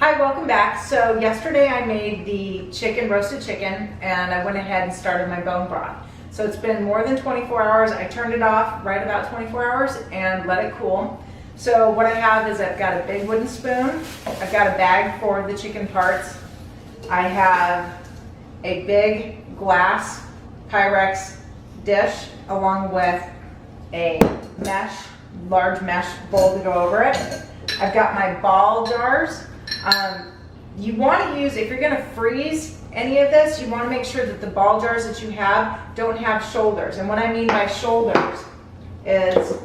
Hi, welcome back. So yesterday I made the roasted chicken, and I went ahead and started my bone broth. So it's been more than 24 hours. I turned it off right about 24 hours and let it cool. So what I have is I've got a big wooden spoon. I've got a bag for the chicken parts. I have a big glass Pyrex dish along with a large mesh bowl to go over it. I've got my ball jars. You want to use, if you're going to freeze any of this, you want to make sure that the ball jars that you have don't have shoulders. And what I mean by shoulders is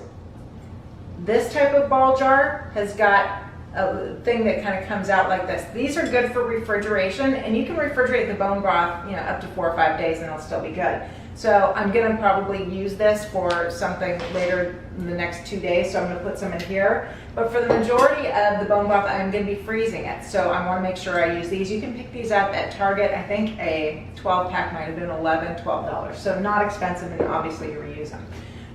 this type of ball jar has got a thing that kind of comes out like this. These are good for refrigeration, and you can refrigerate the bone broth, up to 4 or 5 days and it'll still be good. So I'm going to probably use this for something later in the next 2 days, so I'm going to put some in here. But for the majority of the bone broth, I'm going to be freezing it, so I want to make sure I use these. You can pick these up at Target. I think a 12 pack might have been $11, $12, so not expensive, and obviously you reuse them.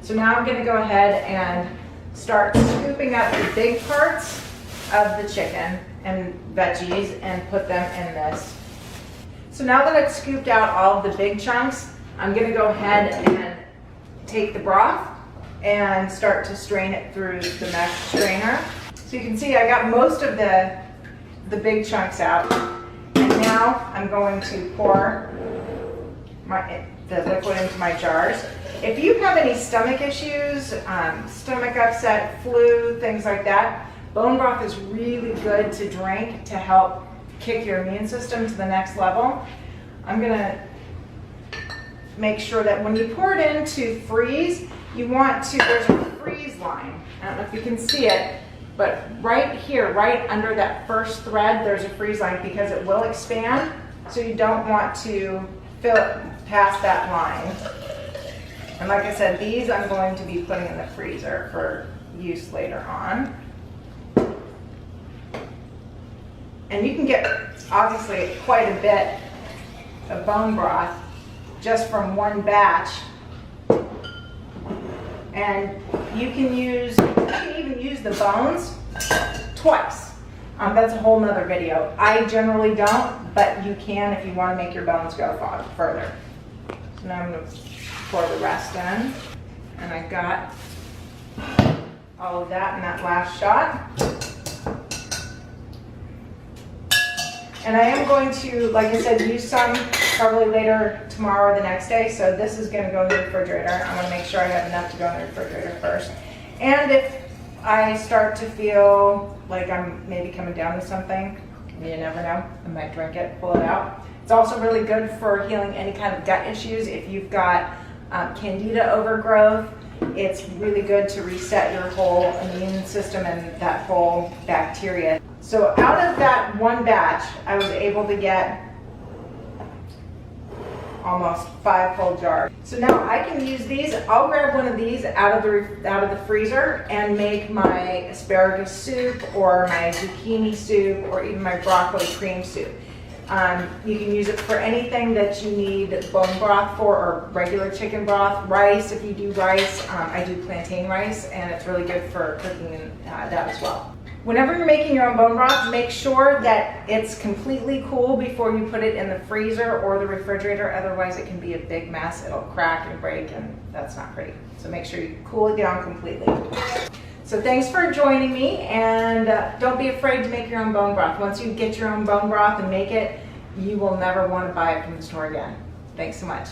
So now I'm going to go ahead and start scooping up the big parts of the chicken and veggies and put them in this. So now that I've scooped out all of the big chunks, I'm going to go ahead and take the broth and start to strain it through the mesh strainer. So you can see I got most of the big chunks out, and now I'm going to pour the liquid into my jars. If you have any stomach issues, stomach upset, flu, things like that, bone broth is really good to drink to help kick your immune system to the next level. I'm going to make sure that when you pour it in to freeze, you want to, there's a freeze line. I don't know if you can see it, but right here, right under that first thread, there's a freeze line because it will expand. So you don't want to fill it past that line. And like I said, these I'm going to be putting in the freezer for use later on. And you can get, obviously, quite a bit of bone broth just from one batch. And you can even use the bones twice. That's a whole nother video. I generally don't, but you can if you want to make your bones go further. So now I'm going to pour the rest in. And I got all of that in that last shot. And I am going to, like I said, use some probably later tomorrow or the next day. So this is going to go in the refrigerator. I want to make sure I have enough to go in the refrigerator first. And if I start to feel like I'm maybe coming down with something, you never know, I might drink it, pull it out. It's also really good for healing any kind of gut issues. If you've got candida overgrowth, it's really good to reset your whole immune system and that whole bacteria. So out of that one batch, I was able to get almost 5 full jars. So now I can use these. I'll grab one of these out of the freezer and make my asparagus soup or my zucchini soup or even my broccoli cream soup. You can use it for anything that you need bone broth for, or regular chicken broth, rice if you do rice. I do plantain rice, and it's really good for cooking that as well. Whenever you're making your own bone broth, make sure that it's completely cool before you put it in the freezer or the refrigerator. Otherwise, it can be a big mess. It'll crack and break, and that's not pretty. So make sure you cool it down completely. So thanks for joining me, and don't be afraid to make your own bone broth. Once you get your own bone broth and make it, you will never want to buy it from the store again. Thanks so much.